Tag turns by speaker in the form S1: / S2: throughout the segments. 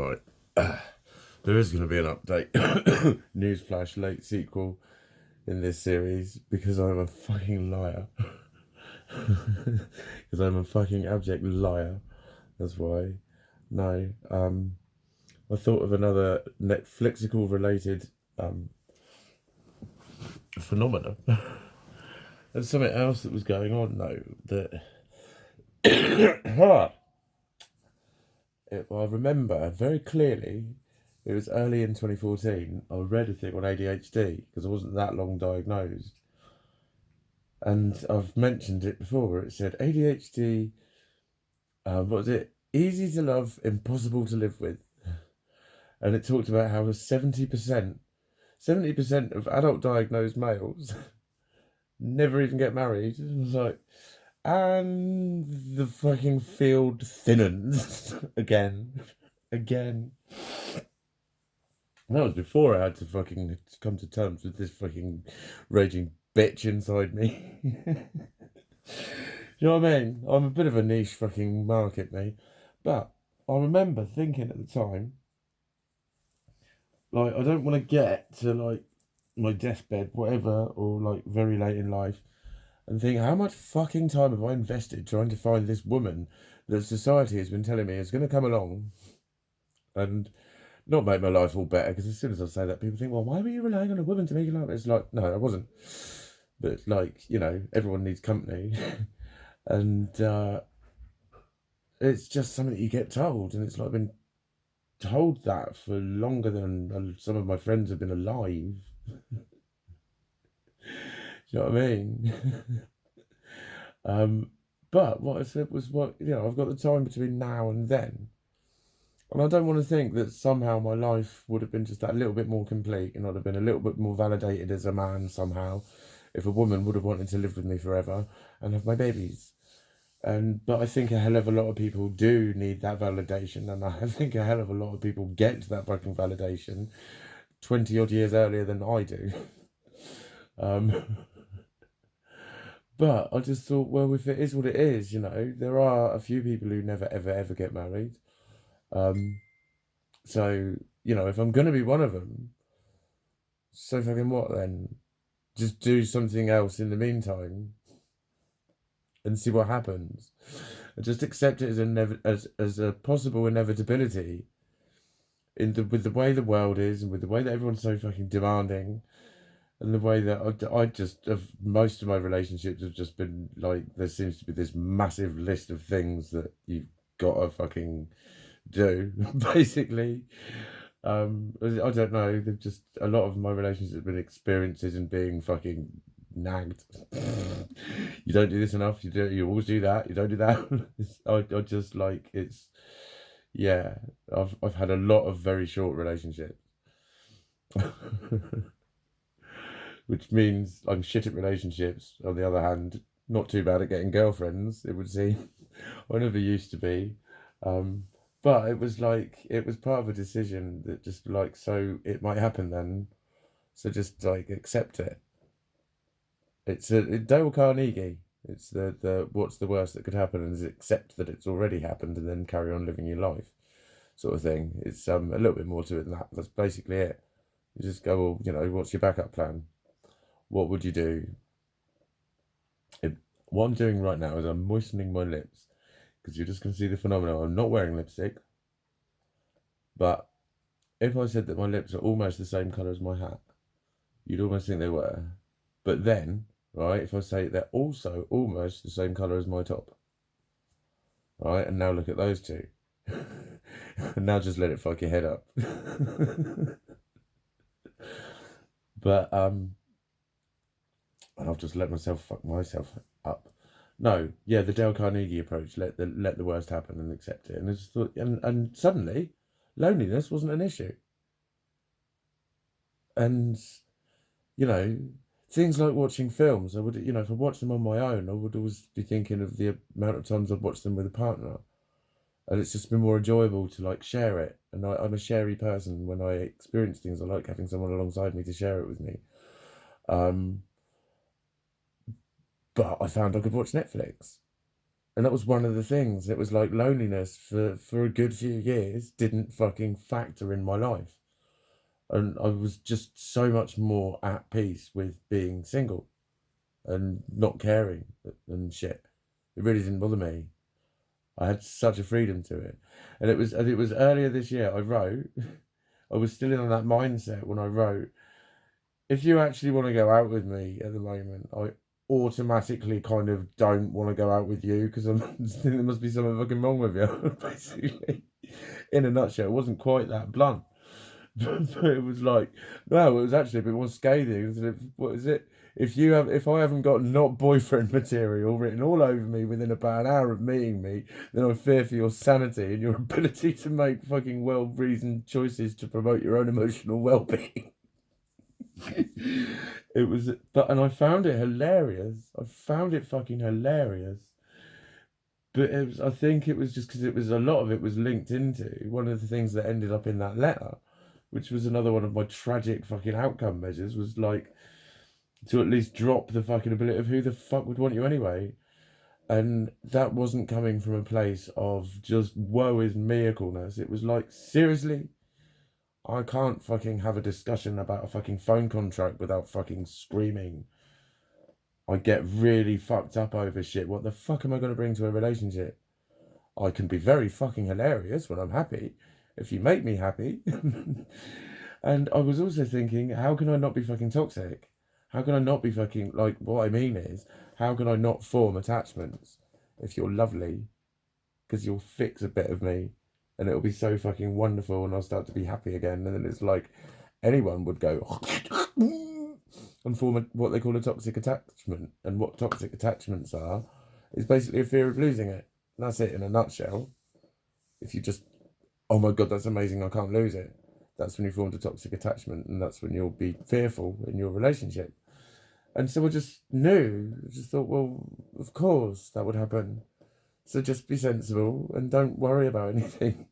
S1: Right. There is going to be an update. Newsflash, late sequel in this series because I'm a fucking liar. Because I'm a fucking abject liar. That's why. No. I thought of another Netflixical related phenomena. There's something else that was going on though that I remember very clearly. It was early in 2014. I read a thing on ADHD because I wasn't that long diagnosed, and I've mentioned it before. Where it said ADHD. What was it? Easy to love, impossible to live with, and it talked about how 70% of adult diagnosed males never even get married. And I was like, and the fucking field thinnens again. And that was before I had to fucking come to terms with this fucking raging bitch inside me. You know what I mean? I'm a bit of a niche fucking market, mate. But I remember thinking at the time, like, I don't want to get to, like, my deathbed, whatever, or, like, very late in life, and think, how much fucking time have I invested trying to find this woman that society has been telling me is going to come along and not make my life all better? Because as soon as I say that, people think, well, why were you relying on a woman to make your life? It's like, no, I wasn't. But, like, you know, everyone needs company. And it's just something that you get told, and it's like I've been told that for longer than some of my friends have been alive. You know what I mean? But what I said was, I've got the time between now and then, and I don't want to think that somehow my life would have been just that little bit more complete, and I'd have been a little bit more validated as a man somehow if a woman would have wanted to live with me forever and have my babies. But I think a hell of a lot of people do need that validation, and I think a hell of a lot of people get that fucking validation 20 odd years earlier than I do. But I just thought, well, if it is what it is, there are a few people who never ever get married. So, if I'm gonna be one of them, so fucking what then? Just do something else in the meantime and see what happens. And just accept it as a possible inevitability with the way the world is, and with the way that everyone's so fucking demanding, and the way that I just of most of my relationships have just been like, there seems to be this massive list of things that you've got to fucking do, basically. I don't know. They've just, a lot of my relationships have been experiences in being fucking nagged. You don't do this enough. You always do that. You don't do that. I just like, it's, yeah. I've had a lot of very short relationships. Which means I'm shit at relationships. On the other hand, not too bad at getting girlfriends, it would seem. I never used to be. But it was part of a decision that just like, so it might happen then. So just like accept it. It's Dale Carnegie. It's the what's the worst that could happen, and is accept that it's already happened and then carry on living your life, sort of thing. It's a little bit more to it than that. That's basically it. You just go, well, what's your backup plan? What would you do? What I'm doing right now is I'm moistening my lips, because you're just going to see the phenomenon. I'm not wearing lipstick, but if I said that my lips are almost the same colour as my hat, you'd almost think they were. But then, right, if I say they're also almost the same colour as my top, right, and now look at those two. And now just let it fuck your head up. But and I've just let myself fuck myself up. No, yeah, the Dale Carnegie approach, let the worst happen and accept it. And I just thought, and suddenly, loneliness wasn't an issue. And things like watching films, I would, if I watched them on my own, I would always be thinking of the amount of times I'd watched them with a partner, and it's just been more enjoyable to like share it. And I'm a sharey person. When I experience things, I like having someone alongside me to share it with me. But I found I could watch Netflix, And that was one of the things. It was like loneliness for a good few years didn't fucking factor in my life. And I was just so much more at peace with being single and not caring and shit. It really didn't bother me. I had such a freedom to it. And it was earlier this year I wrote, I was still in that mindset when I wrote, if you actually want to go out with me at the moment, I automatically kind of don't want to go out with you because I think there must be something fucking wrong with you, basically. In a nutshell, it wasn't quite that blunt. But it was like, no, it was actually a bit more scathing. What is it? If I haven't got not boyfriend material written all over me within about an hour of meeting me, then I fear for your sanity and your ability to make fucking well-reasoned choices to promote your own emotional well-being. It was, and I found it hilarious. I found it fucking hilarious. But I think it was just because it was a lot of it was linked into one of the things that ended up in that letter, which was another one of my tragic fucking outcome measures, was like to at least drop the fucking ability of who the fuck would want you anyway. And that wasn't coming from a place of just woe is me-ness. It was like, seriously? I can't fucking have a discussion about a fucking phone contract without fucking screaming. I get really fucked up over shit. What the fuck am I going to bring to a relationship? I can be very fucking hilarious when I'm happy, if you make me happy. And I was also thinking, how can I not be fucking toxic? How can I not be fucking, like, what I mean is, how can I not form attachments if you're lovely? Because you'll fix a bit of me and it'll be so fucking wonderful and I'll start to be happy again. And then it's like anyone would go and form what they call a toxic attachment. And what toxic attachments are is basically a fear of losing it. And that's it in a nutshell. If you just, oh my God, that's amazing, I can't lose it. That's when you formed a toxic attachment, and that's when you'll be fearful in your relationship. And so I just knew, I just thought, well, of course that would happen. So just be sensible and don't worry about anything.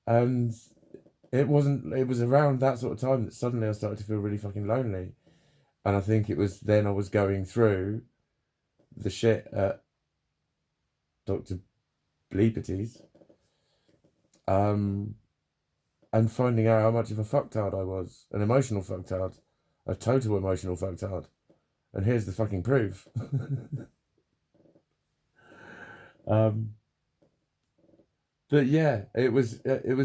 S1: And it was around that sort of time that suddenly I started to feel really fucking lonely. And I think it was then I was going through the shit at Dr. Bleepities. And finding out how much of a fucktard I was. An emotional fucktard. A total emotional fucktard. And here's the fucking proof. But yeah, it was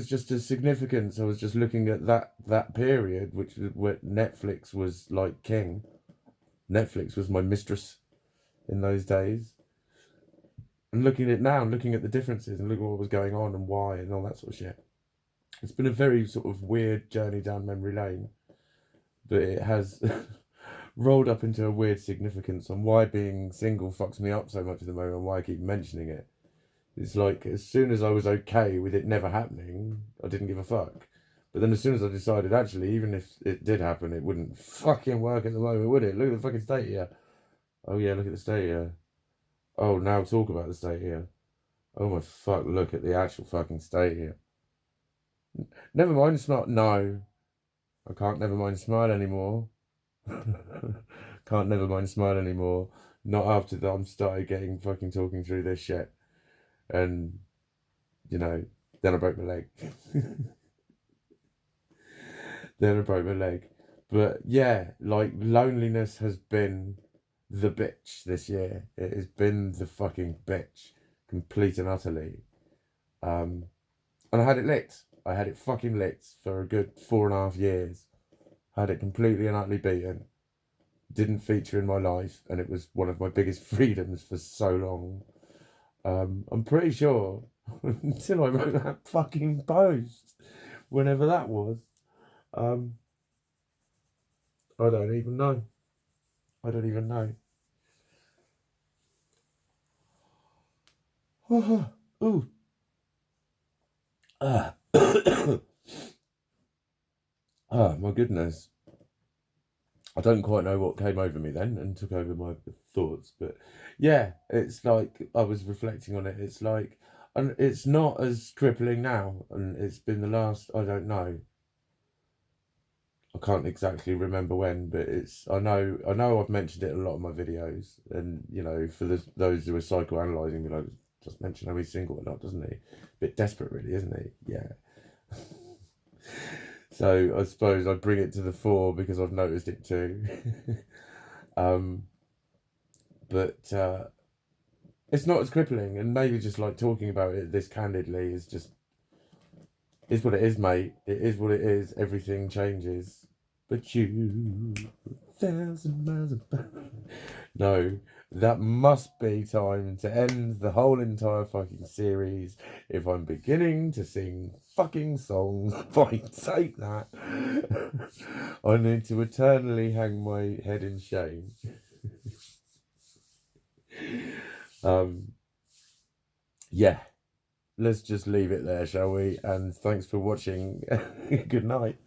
S1: just a significance. I was just looking at that period, which was where Netflix was like king. Netflix was my mistress in those days. And looking at it now, and looking at the differences, and looking at what was going on and why, and all that sort of shit. It's been a very sort of weird journey down memory lane, but it has rolled up into a weird significance on why being single fucks me up so much at the moment, and why I keep mentioning it. It's like, as soon as I was okay with it never happening, I didn't give a fuck. But then as soon as I decided, actually, even if it did happen, it wouldn't fucking work at the moment, would it? Look at the fucking state here. Oh yeah, look at the state here. Oh, now talk about the state here. Oh my fuck, look at the actual fucking state here. Never mind smile. No. I can't never mind smile anymore. Can't never mind smile anymore. Not after that I'm started getting fucking talking through this shit. And, you know, then I broke my leg. Then I broke my leg. But yeah, like, loneliness has been the bitch this year. It has been the fucking bitch. Complete and utterly. And I had it licked. I had it fucking licked for a good 4.5 years. I had it completely and utterly beaten. Didn't feature in my life, and it was one of my biggest freedoms for so long. I'm pretty sure until I wrote that fucking post, whenever that was. I don't even know. I don't even know. Ooh. My goodness. I don't quite know what came over me then and took over my thoughts, but yeah, it's like I was reflecting on it. It's like, and it's not as crippling now, and it's been the last, I don't know. I can't exactly remember when, but I know I've mentioned it in a lot of my videos, and you know, for those who are psychoanalyzing me, like, just mention how he's single or not, doesn't he? Bit desperate, really, isn't he? Yeah. So I suppose I bring it to the fore because I've noticed it too. But it's not as crippling, and maybe just like talking about it this candidly is what it is, mate. It is what it is. Everything changes, but you, 1,000 miles apart. No, that must be time to end the whole entire fucking series. If I'm beginning to sing fucking songs, fine, take that. I need to eternally hang my head in shame. Yeah, let's just leave it there, shall we? And thanks for watching. Good night.